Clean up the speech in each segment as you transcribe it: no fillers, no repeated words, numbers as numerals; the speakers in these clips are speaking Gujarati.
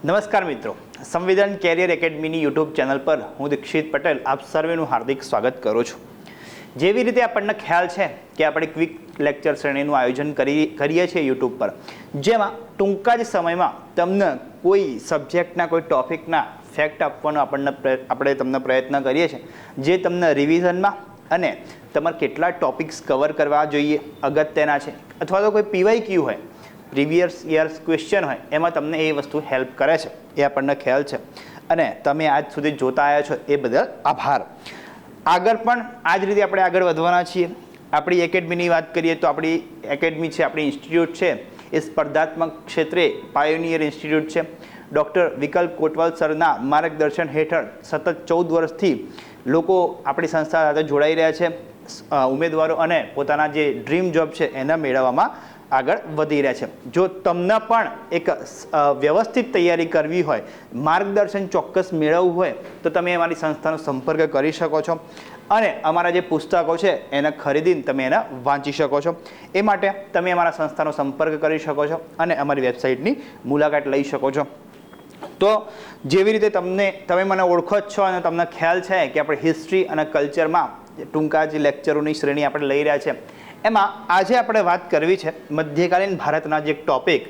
નમસ્કાર મિત્રો, સંવિધાન કેરિયર એકેડમીની યુટ્યુબ ચેનલ પર હું દીક્ષિત પટેલ આપ સર્વેનું હાર્દિક સ્વાગત કરું છું. જેવી રીતે આપણને ખ્યાલ છે કે આપણે ક્વિક લેક્ચર શ્રેણીનું આયોજન કરીએ છીએ યુટ્યુબ પર, જેમાં ટૂંકા જ સમયમાં તમને કોઈ સબ્જેક્ટના કોઈ ટોપિકના ફેક્ટ આપવાનો આપણે તમને પ્રયત્ન કરીએ છીએ, જે તમને રિવિઝનમાં અને તમારે કેટલા ટોપિક્સ કવર કરવા જોઈએ અગત્યના છે, અથવા તો કોઈ PYQ હોય, પ્રીવિયસ યર્સ ક્વેશ્ચન હોય, એમાં તમને એ વસ્તુ હેલ્પ કરે છે, એ આપણને ખ્યાલ છે. અને તમે આજ સુધી જોતા આવ્યા છો એ બદલ આભાર. આગળ પણ આ જ રીતે આપણે આગળ વધવાના છીએ. આપણી એકેડમીની વાત કરીએ તો આપણી એકેડમી છે, આપણી ઇન્સ્ટિટ્યૂટ છે, એ સ્પર્ધાત્મક ક્ષેત્રે પાયોનિયર ઇન્સ્ટિટ્યૂટ છે. ડૉક્ટર વિકલ્પ કોટવાલ સરના માર્ગદર્શન હેઠળ સતત 14 વર્ષથી લોકો આપણી સંસ્થા સાથે જોડાઈ રહ્યા છે. ઉમેદવારો અને પોતાના જે ડ્રીમ જોબ છે એના મેળવવામાં આગળ વધી રહ્યા છે. જો તમને પણ એક વ્યવસ્થિત તૈયારી કરવી હોય, માર્ગદર્શન ચોક્કસ મેળવવું હોય, તો તમે અમારી સંસ્થાનો સંપર્ક કરી શકો છો અને અમારા જે પુસ્તકો છે એને ખરીદીને તમે એને વાંચી શકો છો. એ માટે તમે અમારા સંસ્થાનો સંપર્ક કરી શકો છો અને અમારી વેબસાઇટની મુલાકાત લઈ શકો છો. તો જેવી રીતે તમે મને ઓળખો જ છો અને તમને ખ્યાલ છે કે આપણે હિસ્ટ્રી અને કલ્ચરમાં ટૂંકા જે લેક્ચરોની શ્રેણી આપણે લઈ રહ્યા છે, એમાં આજે આપણે વાત કરવી છે મધ્યકાલીન ભારતના જે ટોપિક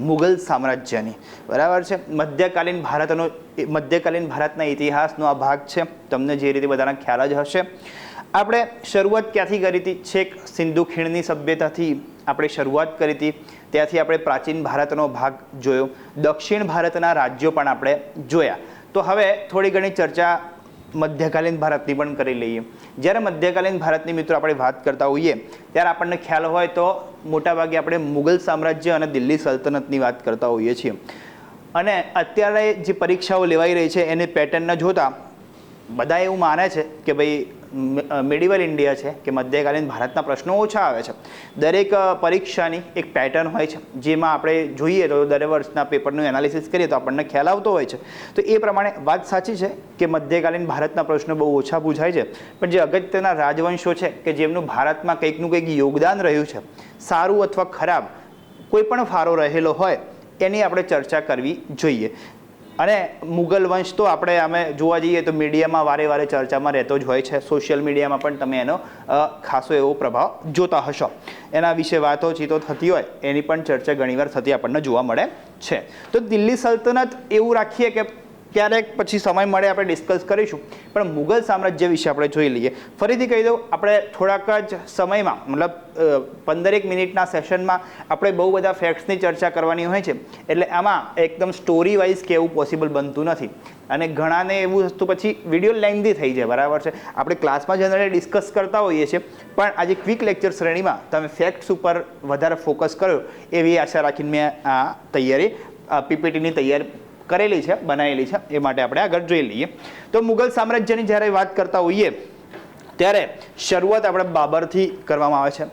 મુઘલ સામ્રાજ્યની. બરાબર છે. મધ્યકાલીન ભારતના ઇતિહાસનો આ ભાગ છે. તમને જે રીતે બધાના ખ્યાલ જ હશે. આપણે શરૂઆત ક્યાંથી કરી હતી? છેક સિંધુ ખીણની સભ્યતાથી આપણે શરૂઆત કરી હતી. ત્યાંથી આપણે પ્રાચીન ભારતનો ભાગ જોયો, દક્ષિણ ભારતના રાજ્યો પણ આપણે જોયા. તો હવે થોડી ઘણી ચર્ચા મધ્યકાલીન ભારતની પણ કરી લઈએ. જ્યારે મધ્યકાલીન ભારતની મિત્રો આપણે વાત કરતા હોઈએ ત્યારે આપણને ખ્યાલ હોય તો મોટાભાગે આપણે મુઘલ સામ્રાજ્ય અને દિલ્હી સલ્તનતની વાત કરતા હોઈએ છીએ. અને અત્યારે જે પરીક્ષાઓ લેવાઈ રહી છે એની પેટર્નને જોતા બધા એવું માને છે કે ભાઈ મિડિવલ ઇન્ડિયા છે કે મધ્યકાલીન ભારતના પ્રશ્નો ઓછા આવે છે. દરેક પરીક્ષાની એક પેટર્ન હોય છે, જેમાં આપણે જોઈએ તો દર વર્ષના પેપરનું એનાલિસિસ કરીએ તો આપણને ખ્યાલ આવતો હોય છે. તો એ પ્રમાણે વાત સાચી છે કે મધ્યકાલીન ભારતના પ્રશ્નો બહુ ઓછા પૂછાય છે, પણ જે અગત્યના રાજવંશો છે કે જેમનું ભારતમાં કંઈકનું કંઈક યોગદાન રહ્યું છે, સારું અથવા ખરાબ, કોઈ પણ ફાળો રહેલો હોય, એની આપણે ચર્ચા કરવી જોઈએ. અને મુઘલ વંશ તો અમે જોવા જઈએ તો મીડિયામાં વારે વારે ચર્ચામાં રહેતો જ હોય છે. સોશિયલ મીડિયામાં પણ તમે એનો ખાસો એવો પ્રભાવ જોતા હશો. એના વિશે વાતોચીતો થતી હોય એની પણ ચર્ચા ઘણીવાર થતી આપણને જોવા મળે છે. તો દિલ્હી સલ્તનત એવું રાખીએ કે ક્યારેક પછી સમય મળે આપણે ડિસ્કસ કરીશું, પણ મુઘલ સામ્રાજ્ય વિશે આપણે જોઈ લઈએ. ફરીથી કહી દઉં, આપણે થોડાક જ સમયમાં, મતલબ 15 મિનિટના સેશનમાં આપણે બહુ બધા ફેક્ટ્સની ચર્ચા કરવાની હોય છે, એટલે આમાં એકદમ સ્ટોરી વાઇઝ કહેવું પોસિબલ બનતું નથી. અને ઘણાને એવું વસ્તુ પછી વિડીયો લેન્ધી થઈ જાય. બરાબર છે. આપણે ક્લાસમાં જનરલી ડિસ્કસ કરતા હોઈએ છીએ, પણ આજે ક્વિક લેક્ચર શ્રેણીમાં તમે ફેક્ટ્સ ઉપર વધારે ફોકસ કર્યો એવી આશા રાખીને મેં આ તૈયારી PPTની તૈયારી કરેલી છે, બનાવેલી છે. એ માટે આપણે આગળ જોઈ લઈએ. તો મુઘલ સામ્રાજ્યની જ્યારે વાત કરતા હોઈએ ત્યારે શરૂઆત આપણે બાબરથી કરવામાં આવે છે.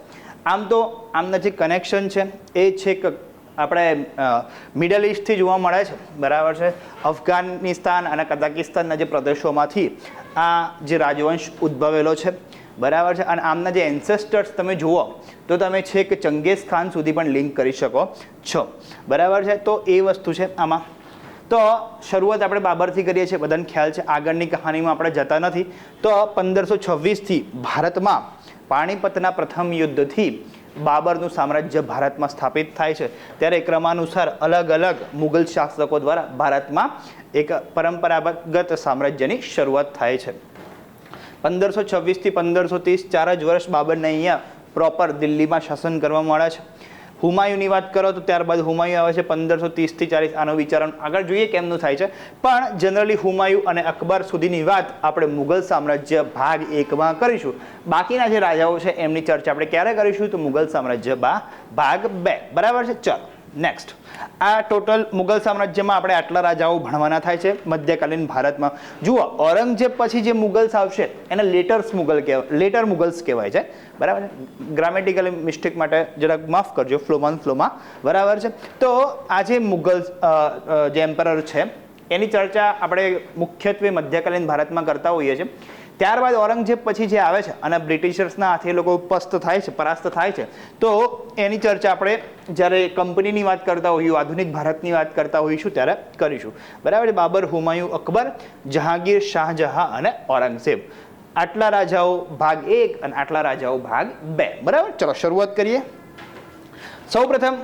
આમ તો આમના જે કનેક્શન છે એ છેક આપણે મિડલ ઇસ્ટથી જોવા મળે છે. બરાબર છે. અફઘાનિસ્તાન અને કઝાકિસ્તાનના જે પ્રદેશોમાંથી આ જે રાજવંશ ઉદ્ભવેલો છે. બરાબર છે. અને આમના જે એન્સેસ્ટર્સ તમે જુઓ તો તમે છેક ચંગેઝ ખાન સુધી પણ લિંક કરી શકો છો. બરાબર છે. તો એ વસ્તુ છે આમાં. તો શરૂઆત આપણે બાબરથી કરીએ છીએ, બધાને ખ્યાલ છે. આગળની કહાનીમાં આપણે જતા નથી. તો 1526થી ભારતમાં પાણીપતના પ્રથમ યુદ્ધથી બાબરનું સામ્રાજ્ય ભારતમાં સ્થાપિત થાય છે. ત્યારે ક્રમાનુસાર અલગ અલગ મુઘલ શાસકો દ્વારા ભારતમાં એક પરંપરાગત સામ્રાજ્યની શરૂઆત થાય છે. 1526થી 1530 4 જ વર્ષ બાબરને અહીંયા પ્રોપર દિલ્હીમાં શાસન કરવા મળે છે. હુમાયુની વાત કરો તો ત્યારબાદ હુમાયુ આવે છે 1530થી 40. આનો વિચારણ આગળ જોઈએ કેમનું થાય છે, પણ જનરલી હુમાયુ અને અકબર સુધીની વાત આપણે મુઘલ સામ્રાજ્ય ભાગ 1માં કરીશું. બાકીના જે રાજાઓ છે એમની ચર્ચા આપણે ક્યારે કરીશું? તો મુઘલ સામ્રાજ્ય ભાગ 2. બરાબર છે. ચાલો નેક્સ્ટ. આ ટોટલ મુઘલ સામ્રાજ્યમાં આપણે આટલા રાજાઓ ભણવાના થાય છે મધ્યકાલીન ભારતમાં. જુઓ, ઔરંગઝેબ પછી જે મુઘલ્સ આવશે એને લેટર મુઘલ્સ કહેવાય છે. બરાબર છે. ગ્રામેટિકલ મિસ્ટેક માટે જરાક માફ કરજો, ફ્લોમાં. બરાબર છે. તો આ જે મુઘલ્સ જે એમ્પરર છે એની ચર્ચા આપણે મુખ્યત્વે મધ્યકાલીન ભારતમાં કરતા હોઈએ છીએ. ત્યારબાદ ઔરંગઝેબ પછી જે આવે છે અને બ્રિટિશર્સના હાથે એ લોકો પરાસ્ત થાય છે, તો એની ચર્ચા આપણે જ્યારે કંપનીની વાત કરતા હોઈએ, આધુનિક ભારતની વાત કરતા હોઈશું ત્યારે કરીશું. બરાબર છે. બાબર, હુમાયું, અકબર, જહાંગીર, શાહજહાં અને ઔરંગઝેબ, આટલા રાજાઓ ભાગ 1 અને આટલા રાજાઓ ભાગ 2. બરાબર. ચલો શરૂઆત કરીએ. સૌપ્રથમ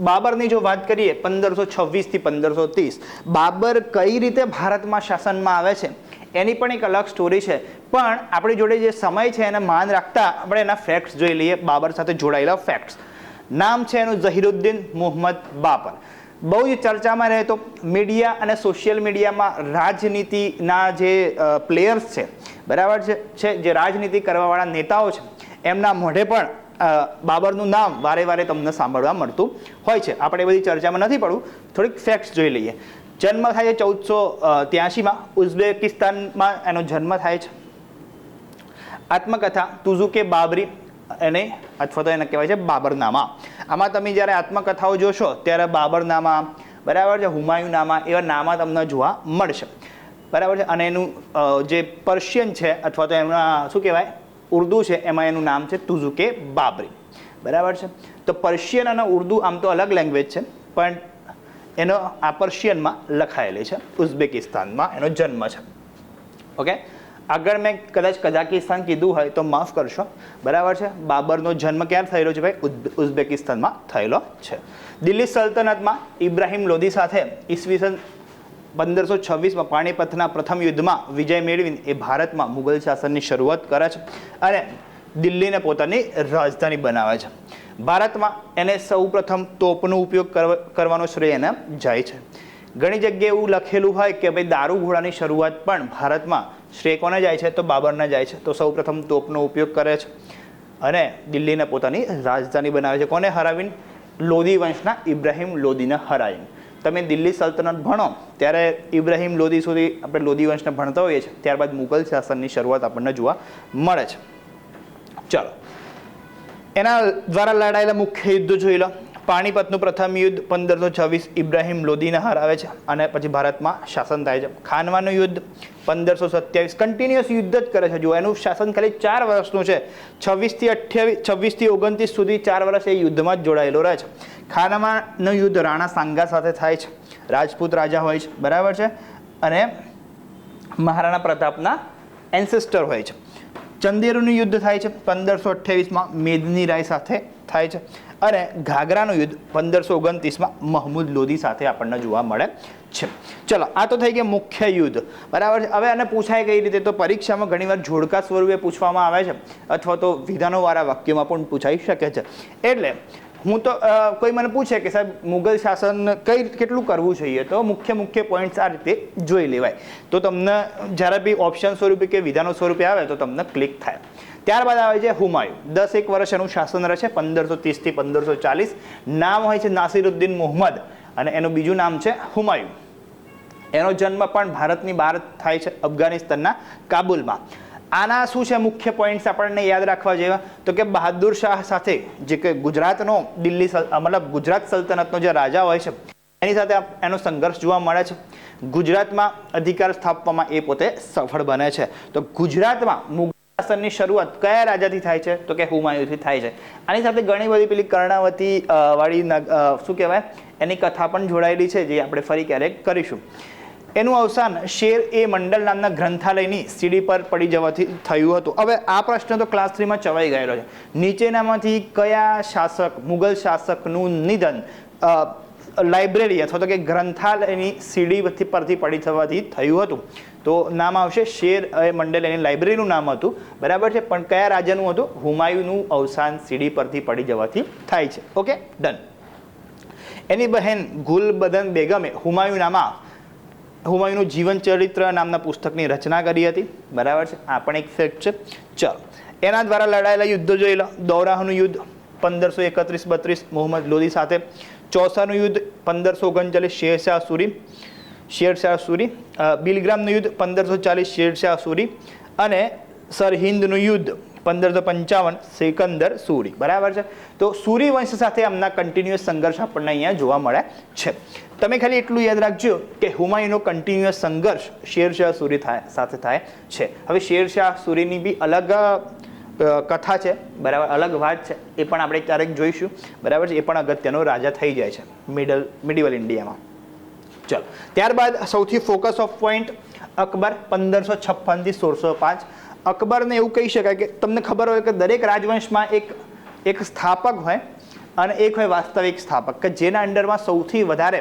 બાબરની જો વાત કરીએ 1526 થી 1530, બાબર કઈ રીતે ભારતમાં શાસનમાં આવે છે એની પણ એક અલગ સ્ટોરી છે. પણ આપણી જોડે જે સમય છે એને માન રાખતા આપણે એના ફેક્ટ્સ જોઈ લઈએ, બાબર સાથે જોડાયેલા ફેક્ટ્સ. નામ છે એનું ઝહીરુદ્દીન મુહમ્મદ બાબર. બહુ જ ચર્ચામાં રહેતો. મીડિયા અને સોશિયલ મીડિયામાં રાજનીતિના જે પ્લેયર્સ છે, બરાબર છે, જે રાજનીતિ કરવાવાળા નેતાઓ છે, એમના મોઢે પણ બાબરનું નામ વારે વારે તમને સાંભળવા મળતું હોય છે. આપણે એ બધી ચર્ચામાં નથી પડવું, થોડીક ફેક્ટ્સ જોઈ લઈએ. જન્મ થાય છે 1483માં, ઉઝબેકિસ્તાનમાં એનો જન્મ થાય છે. આત્મકથા તુઝુકે બાબરી એને અથવા તો એને કહેવાય છે બાબરનામા. આમાં તમે જ્યારે આત્મકથાઓ જોશો ત્યારે બાબરનામા, બરાબર છે, હુમાયુનામા, એવા નામા તમને જોવા મળશે. બરાબર છે. અને એનું જે પર્શિયન છે અથવા તો એના શું કહેવાય ઉર્દુ છે, એમાં એનું નામ છે તુઝુકે બાબરી. બરાબર છે. તો પર્શિયન અને ઉર્દુ આમ તો અલગ લેંગ્વેજ છે, પણ એનો આ પર્શિયનમાં લખાયેલી છે. ઉઝબેકિસ્તાનમાં એનો જન્મ છે. ઓકે. આગળ મેં કદાચ કઝાકિસ્તાન કીધું હોય તો માફ કરશો. બરાબર છે. બાબરનો જન્મ ક્યાં થયેલો છે ભાઈ? ઉઝબેકિસ્તાનમાં થયેલો છે. દિલ્હી સલ્તનતમાં ઇબ્રાહિમ લોદી સાથે ઈસવીસન 1526માં પાણીપતના પ્રથમ યુદ્ધમાં વિજય મેળવીને એ ભારતમાં મુગલ શાસનની શરૂઆત કરે છે અને દિલ્હીને પોતાની રાજધાની બનાવે છે. ભારતમાં એને સૌ પ્રથમ તોપનો ઉપયોગ કરવાનો શ્રેય એને જાય છે. ઘણી જગ્યાએ એવું લખેલું હોય કે ભાઈ દારૂગોળાની શરૂઆત પણ ભારતમાં શ્રેય કોને જાય છે? તો બાબરને જાય છે. તો સૌ પ્રથમ તોપનો ઉપયોગ કરે છે અને દિલ્હીને પોતાની રાજધાની બનાવે છે. કોને હરાવીને? લોદી વંશના ઇબ્રાહિમ લોદીને હરાવીને. તમે દિલ્હી સલ્તનત ભણો ત્યારે ઇબ્રાહિમ લોદી સુધી આપણે લોદી વંશને ભણતા હોઈએ છીએ. ત્યારબાદ મુગલ શાસનની શરૂઆત આપણને જોવા મળે છે. ચલો, એના દ્વારા લડાયેલા મુખ્ય યુદ્ધ જોઈ લો. પાણીપતનું પ્રથમ યુદ્ધ 1526 ઇબ્રાહિમ લોદીને હરાવે છે અને પછી ભારતમાં શાસન થાય છે. ખાનવાનું યુદ્ધ 1527 કન્ટિન્યુઅસ યુદ્ધ જ કરે છે. જો એનું શાસન ખાલી 4 વર્ષનું છે. 26 થી 29 સુધી 4 વર્ષ એ યુદ્ધમાં જ જોડાયેલો રહે છે. ખાનવાનું યુદ્ધ રાણા સાંગા સાથે થાય છે. રાજપૂત રાજા હોય છે, બરાબર છે, અને મહારાણા પ્રતાપના એન્સેસ્ટર હોય છે. ચંદેરુનું યુદ્ધ થાય છે 1528માં મેદની રાય સાથે થાય છે અને ઘાઘરાનું યુદ્ધ 1529માં મહમૂદ લોદી સાથે આપણને જોવા મળે છે. ચલો, આ તો થઈ ગયા મુખ્ય યુદ્ધ, બરાબર છે. હવે આને પૂછાય કઈ રીતે? તો પરીક્ષામાં ઘણીવાર જોડકા સ્વરૂપે પૂછવામાં આવે છે અથવા તો વિધાનોવાળા વાક્યમાં પણ પૂછાઈ શકે છે. એટલે હું તો કોઈ મને પૂછે કે સાહેબ મુગલ શાસન કેટલું કરવું જોઈએ, તો મુખ્ય પોઈન્ટ્સ આ રીતે જોઈ લેવાય. તો તમને જ્યારે બી ઓપ્શન સ્વરૂપે કે વિધાનો સ્વરૂપે આવે તો તમને ક્લિક થાય. ત્યારબાદ આવે છે હુમાયું. 10 વર્ષ એનું શાસન રહે છે 1530 થી 1540. નામ હોય છે નાસિરુદ્દીન મુહમ્મદ અને એનું બીજું નામ છે હુમાયું. એનો જન્મ પણ ભારતની બહાર થાય છે, અફઘાનિસ્તાનના કાબુલમાં. આના શું છે મુખ્ય પોઈન્ટ્સ આપણને યાદ રાખવા જેવા? તો કે બહાદુર શાહ સાથે જે કે ગુજરાતનો ગુજરાત સલ્તનતનો જે રાજા હોય છે એની સાથે એનો સંઘર્ષ જોવા મળે છે. ગુજરાતમાં અધિકાર સ્થાપવામાં એ પોતે સફળ બને છે. તો ગુજરાતમાં મુગલ શાસનની શરૂઆત કયા રાજાથી થાય છે? તો કે હુમાયુથી થાય છે. આની સાથે ઘણી બધી પેલી કર્ણાવતી વાળી શું કહેવાય એની કથા પણ જોડાયેલી છે, જે આપણે ફરી ક્યારેક કરીશું. એનું અવસાન શેર એ મંડલ નામના ગ્રંથાલયની સીડી પર પડી જવાથી થયું હતું. હવે આ પ્રશ્ન તો ક્લાસ 3માં ચવાઈ ગયેલો છે. નીચેનામાંથી કયા શાસક, મુગલ શાસકનું નિધન લાઇબ્રેરી અથવા તો કે ગ્રંથાલયની સીડી પરથી પડી થવાથી થયું હતું? તો નામ આવશે શેર એ મંડલ, એની લાઇબ્રેરીનું નામ હતું, બરાબર છે. પણ કયા રાજાનું હતું? હુમાયુનું અવસાન સીડી પરથી પડી જવાથી થાય છે. Okay, done. એની બહેન ગુલબદન બેગમે હુમાયુનું જીવન ચરિત્ર નામના પુસ્તકની રચના કરી હતી, બરાબર છે. આ પણ એક ફેક્ટ છે. ચલો, એના દ્વારા લડાયેલા યુદ્ધો જોઈ લો. દૌરાહનું યુદ્ધ 1531-32 મોહમ્મદ લોદી સાથે. ચોસાનું યુદ્ધ 1539 શેરશાહ સૂરી. બિલગ્રામનું યુદ્ધ 1540 શેરશાહ સૂરી અને સરહિંદનું યુદ્ધ 1555 સિકંદર સુરી, બરાબર છે. તો સુરી વંશ સાથે આમના કન્ટિન્યુઅસ સંઘર્ષ આપણને અહીંયા જોવા મળે છે. તમે ખાલી એટલું યાદ રાખજો કે હુમાયુનો કન્ટિન્યુઅસ સંઘર્ષ શેરશાહ સુરી સાથે થાય છે. હવે શેરશાહ સુરીની બી અલગ કથા છે, બરાબર, અલગ વાત છે, એ પણ આપણે ક્યારેક જોઈશું, બરાબર છે. એ પણ અગત્યનો રાજા થઈ જાય છે મિડિવલ ઇન્ડિયામાં. ચલો, ત્યારબાદ સૌથી ફોકસ ઓફ પોઈન્ટ અકબર 1556 થી 1605. અકબરને એવું કહી શકાય કે તમને ખબર હોય કે દરેક રાજવંશમાં એક સ્થાપક હોય અને એક હોય વાસ્તવિક સ્થાપક, કે જેના અંડરમાં સૌથી વધારે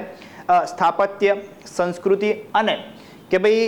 સ્થાપત્ય, સંસ્કૃતિ અને કે ભાઈ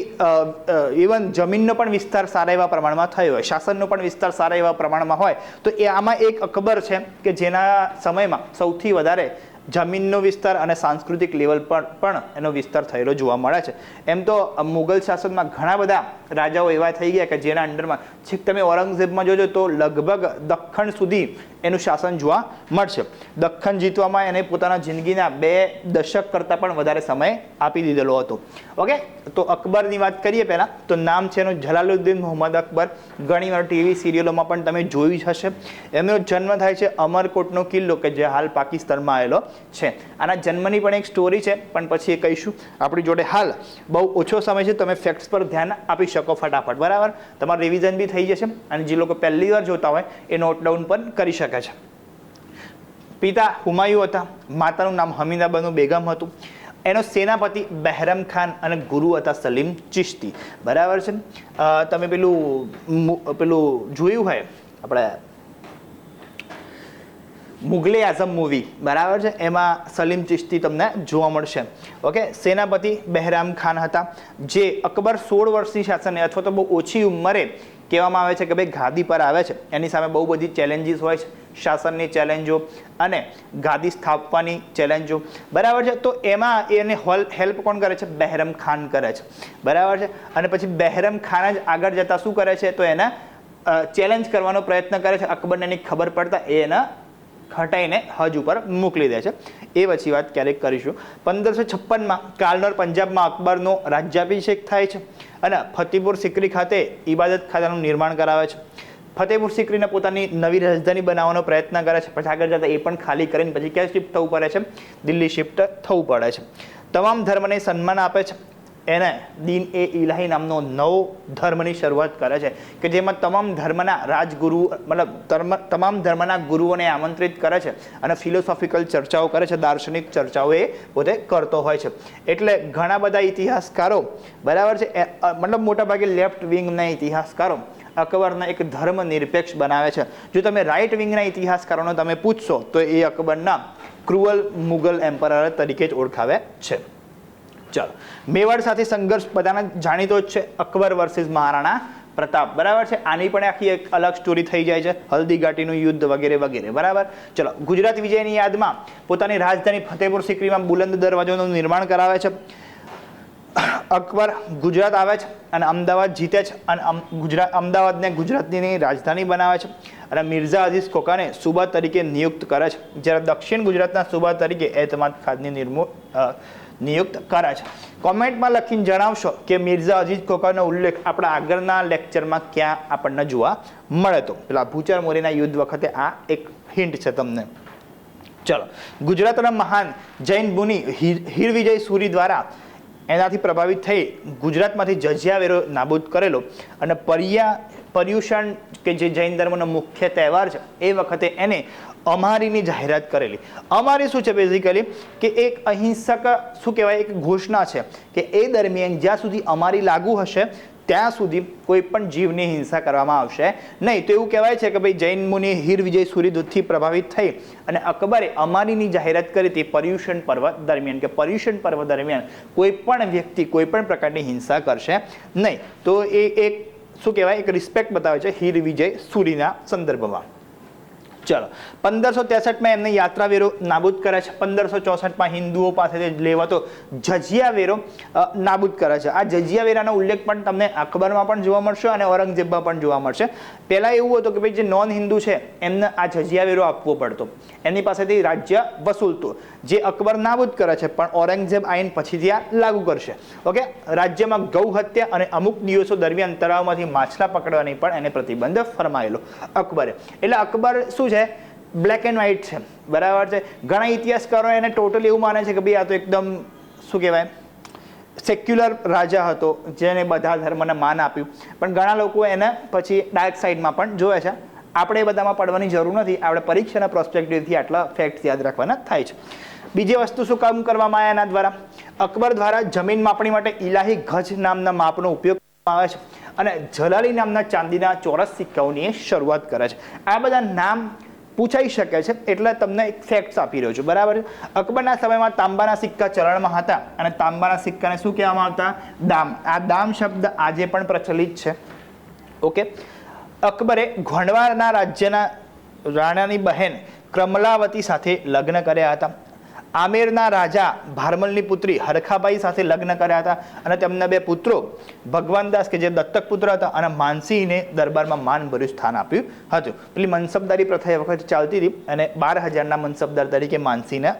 ઇવન જમીનનો પણ વિસ્તાર સારા એવા પ્રમાણમાં થયો હોય, શાસનનો પણ વિસ્તાર સારા એવા પ્રમાણમાં હોય, તો એ આમાં એક અકબર છે કે જેના સમયમાં સૌથી વધારે જમીનનો વિસ્તાર અને સાંસ્કૃતિક લેવલ પર પણ એનો વિસ્તાર થયેલો જોવા મળે છે. એમ તો મુગલ શાસનમાં ઘણા બધા રાજાઓ એવા થઈ ગયા કે જેના અંડરમાં છેક તમે ઔરંગઝેબમાં જોજો તો લગભગ દખ્ખણ સુધી એનું શાસન જોવા મળશે. દખ્ખણ જીતવામાં એને પોતાના જિંદગીના 2 દશક કરતાં પણ વધારે સમય આપી દીધેલો હતો. ઓકે, તો અકબરની વાત કરીએ પહેલાં, તો નામ છે એનું જલાલુદ્દીન મુહમ્મદ અકબર. ઘણીવાર ટીવી સિરિયલોમાં પણ તમે જોયું જ હશે. એમનો જન્મ થાય છે અમરકોટનો કિલ્લો કે જે હાલ પાકિસ્તાનમાં આવેલો છે. આના જન્મની પણ એક સ્ટોરી છે, પણ પછી એ કહીશું. આપણી જોડે હાલ બહુ ઓછો સમય છે, તમે ફેક્ટ્સ પર ધ્યાન આપી શકો ફટાફટ, બરાબર. તમારું રિવિઝન બી થઈ જશે અને જે લોકો પહેલી વાર જોતા હોય એ નોટ ડાઉન પણ કરી શકે છે. પિતા હુમાયુ હતા, માતાનું નામ હમીદા બાનુ બેગમ હતું. એનો સેનાપતિ બહેરમ ખાન અને ગુરુ હતા સલીમ ચિશ્તી, બરાબર છે. તમે પેલું જોયું હોય આપણે મુગલે આઝમ મૂવી, બરાબર છે, એમાં સલીમ ચિશ્તી તમને જોવા મળશે. ઓકે, સેનાપતિ બહેરામ ખાન હતા, જે અકબર 16 વર્ષની શાસન અથવા તો બહુ ઓછી ઉંમરે કહેવામાં આવે છે કે ભાઈ ગાદી પર આવે છે. એની સામે બહુ બધી ચેલેન્જીસ હોય છે, શાસનની ચેલેન્જો અને ગાદી સ્થાપવાની ચેલેન્જો, બરાબર છે. તો એમાં એને હેલ્પ કોણ કરે છે? બહેરમ ખાન કરે છે, બરાબર છે. અને પછી બહેરમ ખાન જ આગળ જતા શું કરે છે? તો એને ચેલેન્જ કરવાનો પ્રયત્ન કરે છે. અકબરને એની ખબર પડતા એના હટાઈને હજ ઉપર મોકલી દે છે. એ પછી વાત ક્યારેક કરીશું. 1556માં કાલનોર પંજાબમાં અકબરનો રાજ્યાભિષેક થાય છે અને ફતેહપુર સિકરી ખાતે ઇબાદત ખાનાનું નિર્માણ કરાવે છે. ફતેહપુર સિકરીને પોતાની નવી રાજધાની બનાવવાનો પ્રયત્ન કરે છે. પછી આગળ જતાં એ પણ ખાલી કરીને પછી ક્યાં શિફ્ટ થવું પડે છે? દિલ્હી શિફ્ટ થવું પડે છે. તમામ ધર્મને સન્માન આપે છે. એને દીન એ ઇલાહી નામનો નવો ધર્મની શરૂઆત કરે છે કે જેમાં તમામ ધર્મના રાજગુરુ મતલબ તમામ ધર્મના ગુરુઓને આમંત્રિત કરે છે અને ફિલોસોફિકલ ચર્ચાઓ કરે છે, દાર્શનિક ચર્ચાઓ એ પોતે કરતો હોય છે. એટલે ઘણા બધા ઇતિહાસકારો, બરાબર છે, મતલબ મોટાભાગે લેફ્ટ વિંગના ઇતિહાસકારો અકબરના એક ધર્મ નિરપેક્ષ બનાવે છે. જો તમે રાઇટ વિંગના ઇતિહાસકારોને તમે પૂછશો તો એ અકબરના ક્રુઅલ મુગલ એમ્પરર તરીકે જ ઓળખાવે છે. ચાલો, મેવાડ સાથે સંઘર્ષ બધાને જાણીતો જ છે, અકબર વર્સિસ મહારાણા પ્રતાપ, બરાબર છે. આની પણ આખી એક અલગ સ્ટોરી થઈ જાય છે, હલ્દી ઘાટીનું યુદ્ધ વગેરે વગેરે, બરાબર. ચલો, ગુજરાત વિજયની યાદમાં પોતાની રાજધાની ફતેહપુર સિકરીમાં બુલંદ દરવાજાનું નિર્માણ કરાવે છે. અકબર ગુજરાત આવે છે અને અમદાવાદ જીતે છે અને અમદાવાદને ગુજરાતની રાજધાની બનાવે છે અને મિર્ઝા અઝીઝ કોકાને સુબા તરીકે નિયુક્ત કરે છે, જ્યારે દક્ષિણ ગુજરાતના સુબા તરીકે એતમાદ ખાનની નિયુક્ત કરે છે. કોમેન્ટમાં લખીને જણાવશો કે મિર્ઝા અઝીઝ કોકાનો ઉલ્લેખ આપણા આગળના લેક્ચરમાં ક્યાં આપણને જોવા મળે તો. પેલા ભૂચર મોરીના યુદ્ધ વખતે આ એક હિન્ટ છે તમને. ચલો, ગુજરાતના મહાન જૈન મુનિ હીરવિજય સુરી દ્વારા એનાથી પ્રભાવિત થઈ ગુજરાતમાંથી જજિયા વેરો નાબૂદ કરેલો અને પર્યુષણ કે જે જૈન ધર્મનો મુખ્ય તહેવાર છે એ વખતે એને અમારીની જાહેરાત કરેલી. અમારી શું છે? બેઝિકલી કે એક અહિંસક શું કહેવાય, એક ઘોષણા છે કે એ દરમિયાન જ્યાં સુધી અમારી લાગુ હશે ત્યાં સુધી કોઈ પણ જીવની હિંસા કરવામાં આવશે નહીં. તો એવું કહેવાય છે કે ભાઈ જૈન મુનિ હીર વિજય સૂર્યદૂતથી પ્રભાવિત થઈ અને અકબરે અમારીની જાહેરાત કરી હતી પર્યુષણ પર્વ દરમિયાન, કે પર્યુષણ પર્વ દરમિયાન કોઈ પણ વ્યક્તિ કોઈ પણ પ્રકારની હિંસા કરશે નહીં. તો એ એક શું કહેવાય, એક રિસ્પેક્ટ બતાવે છે હીર વિજય સૂરીના સંદર્ભમાં. ચલો 1563માં એમને યાત્રા વેરો નાબૂદ કરે છે. 1564માં હિન્દુઓ પાસેથી લેવાતો જજિયા વેરો નાબૂદ કરે છે. આ જજિયા વેરાનો ઉલ્લેખ પણ તમને અકબરમાં પણ જોવા મળશે અને ઔરંગઝેબમાં પણ જોવા મળશે. પહેલાં એવું હતું કે ભાઈ જે નોન હિન્દુ છે એમને આ જજિયા વેરો આપવો પડતો, એની પાસેથી રાજ્ય વસૂલતું, જે અકબર નાબૂદ કરે છે પણ ઔરંગઝેબ આઈન પછીથી આ લાગુ કરશે. ઓકે, રાજ્યમાં ગૌ હત્યા અને અમુક દિવસો દરમિયાન તળાવમાંથી માછલા પકડવાની પણ એને પ્રતિબંધ ફરમાયેલો અકબરે. એટલે અકબર શું છે, બ્લેક એન્ડ વ્હાઇટ છે, બરાબર છે. ઘણા ઇતિહાસકારો એને ટોટલી એવું માને છે કે ભાઈ આ તો એકદમ શું કહેવાય સેક્યુલર રાજા હતો જેને બધા ધર્મને માન આપ્યું, પણ ઘણા લોકો એને પછી ડાર્ક સાઇડમાં પણ જોવે છે. આપણે એ બધામાં પડવાની જરૂર નથી, આપણે પરીક્ષાના પ્રોસ્પેક્ટિવથી આટલા ફેક્ટ્સ યાદ રાખવાના થાય છે. બીજી વસ્તુ શું કામ કરવામાં આવે એના દ્વારા, અકબર દ્વારા જમીન માપણી માટે ઇલાહી ગજ નામના માપનો ઉપયોગ કરવામાં આવે છે અને જલાલી નામના ચાંદીના ચોરસ સિક્કાઓની શરૂઆત કરે છે. આ બધા નામ પૂછાઈ શકે છે એટલે તમને એક ફેક્ટ્સ આપી રહ્યો છું, બરાબર. અકબરના સમયમાં તાંબાના સિક્કા ચલણમાં હતા અને તાંબાના સિક્કાને શું કહેવામાં આવતા, દામ. આ દામ શબ્દ આજે પણ પ્રચલિત છે. ઓકે, અકબરે ઘોંડવાના રાજ્યના રાણાની બહેન કમલાવતી સાથે લગ્ન કર્યા હતા. આમેરના રાજા ભારમલની પુત્રી હરખાબાઈ સાથે લગ્ન કર્યા હતા અને તેમના 2 પુત્રો ભગવાનદાસ કે જે દત્તક પુત્ર હતા અને માનસીને દરબારમાં માનભર્યું સ્થાન આપ્યું હતું. પેલી મનસબદારી પ્રથા એ વખત ચાલતી હતી અને 12,000ના મનસબદાર તરીકે માનસીને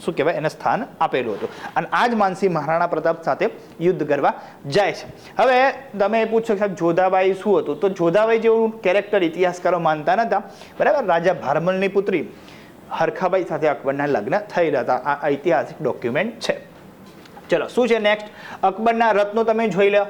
શું કહેવાય એને સ્થાન આપેલું હતું અને આ જ માનસી મહારાણા પ્રતાપ સાથે યુદ્ધ કરવા જાય છે. હવે તમે પૂછો સાહેબ જોધાબાઈ શું હતું, તો જોધાબાઈ જેવું કેરેક્ટર ઇતિહાસકારો માનતા નહોતા, બરાબર. રાજા ભારમલની પુત્રી હરખાબાઈ સાથે અકબરના લગ્ન થયેલા હતા. આ ઐતિહાસિક ડોક્યુમેન્ટ છે. ચલો શું છે નેક્સ્ટ, અકબરના રત્નો તમે જોઈ લો.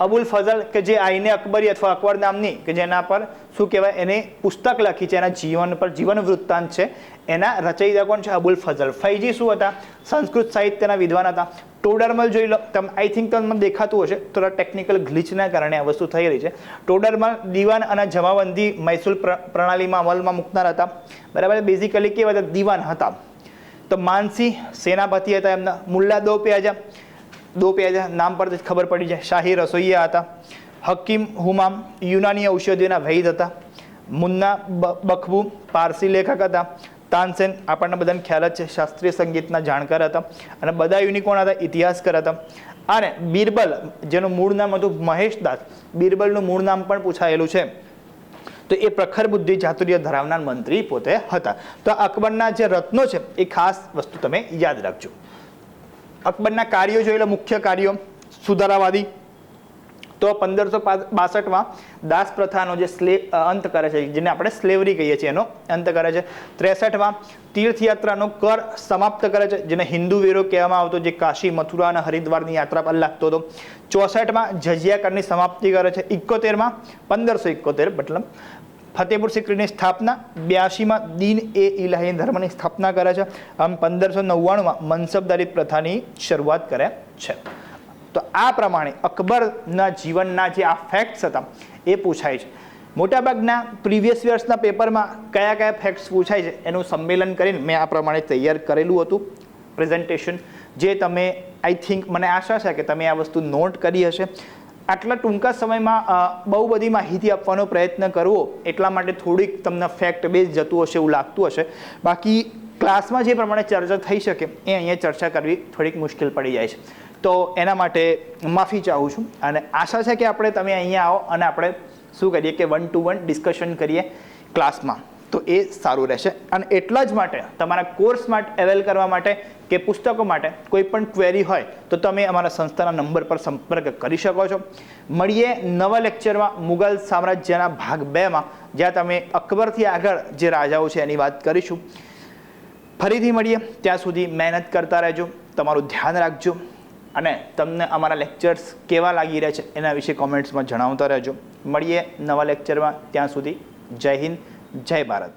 અબુલ ફઝલ કે જે આઈને અકબરી અથવા અકબર નામની કે જેના પર શું કહેવાય એને પુસ્તક લખી છે, એના જીવન પર જીવન વૃત્તાંત છે, એના રચયિતા કોણ છે, અબુલ ફઝલ. ફૈજી શું હતા, સંસ્કૃત સાહિત્યના વિદ્વાન હતા. ટોડરમલ જોઈ લો તમે, આઈ થિંક તમને દેખાતું હશે, થોડા ટેકનિકલ ગ્લિચના કારણે આ વસ્તુ થઈ રહી છે. ટોડરમલ દિવાન અને જમાબંધી મહેસૂલ પ્રણાલીમાં અમલમાં મૂકનાર હતા, બરાબર. બેઝિકલી કેવા હતા, દિવાન હતા. તો માનસી સેનાપતિ હતા એમના. મુલ્લા દો પ્યાજા નામ પરથી ખબર પડી જાય, શાહી રસોઈયા હતા. હકીમ હુમામ યુનાની ઔષધિઓના વૈદ હતા. મુન્ના બખબુ પારસી લેખક હતા. તાનસેન આપણને બધાને ખ્યાલ જ છે, શાસ્ત્રીય સંગીતના જાણકાર હતા અને બધા યુનિકોણ હતા, ઇતિહાસકાર હતા. અને બિરબલ જેનું મૂળ નામ હતું મહેશદાસ, બિરબલનું મૂળ નામ પણ પૂછાયેલું છે. તો એ પ્રખર બુદ્ધિ ચાતુર્ય ધરાવનાર મંત્રી પોતે હતા. તો અકબરના જે રત્નો છે એ ખાસ વસ્તુ તમે યાદ રાખજો. અકબરના કાર્યો જોઈ લો, મુખ્ય કાર્યો સુધારાવાદી. તો 1562માં દાસ પ્રથાનો જે અંત કરે છે, જેને આપણે સ્લેવરી કહીએ છીએ, એનો અંત કરે છે. 63માં તીર્થયાત્રાનો કર સમાપ્ત કરે છે, જેને હિન્દુ વેરો કહેવામાં આવતો, જે કાશી મથુરા અને હરિદ્વારની યાત્રા પર લાગતો હતો. 64માં જજિયા કરની સમાપ્તિ કરે છે. 71માં 1571 મતલબ ફતેહપુર સિક્રીની સ્થાપના. 82માં દીન એ ઇલાહી ધર્મની સ્થાપના કરે છે. આમ 1599માં મનસબદારી પ્રથાની શરૂઆત કરે છે. તો આ પ્રમાણે અકબરના જીવનના જે આ ફેક્ટ્સ હતા એ પૂછાય છે. મોટાભાગના પ્રીવિયસ યર્સના પેપરમાં કયા કયા ફેક્ટ્સ પૂછાય છે એનું સંમેલન કરીને મેં આ પ્રમાણે તૈયાર કરેલું હતું પ્રેઝન્ટેશન, જે તમે આઈ થિંક મને આશા છે કે તમે આ વસ્તુ નોટ કરી હશે. આટલા ટૂંકા સમયમાં બહુ બધી માહિતી આપવાનો પ્રયત્ન કરવો એટલા માટે થોડીક તમને ફેક્ટ બેઝ જતું હશે એવું લાગતું હશે. બાકી ક્લાસમાં જે પ્રમાણે ચર્ચા થઈ શકે એ અહીંયા ચર્ચા કરવી થોડીક મુશ્કેલ પડી જાય છે. તો એના માટે માફી ચાહું છું અને આશા છે કે આપણે તમે અહીંયા આવો અને આપણે શું કરીએ કે 1-to-1 ડિસ્કશન કરીએ ક્લાસમાં, તો એ સારું રહેશે. અને એટલા જ માટે તમારા કોર્સ માટે અવેલ કરવા માટે કે પુસ્તકો માટે કોઈ પણ ક્વેરી હોય તો તમે અમારા સંસ્થાના નંબર પર સંપર્ક કરી શકો છો. મળીએ નવા લેક્ચરમાં મુગલ સામ્રાજ્યના ભાગ 2માં, જ્યાં તમે અકબરથી આગળ જે રાજાઓ છે એની વાત કરીશું. ફરીથી મળીએ, ત્યાં સુધી મહેનત કરતા રહેજો, તમારું ધ્યાન રાખજો અને તમને અમારા લેક્ચર્સ કેવા લાગી રહ્યા છે એના વિશે કોમેન્ટ્સમાં જણાવતા રહેજો. મળીએ નવા લેક્ચરમાં, ત્યાં સુધી જય હિન્દ, જય ભારત.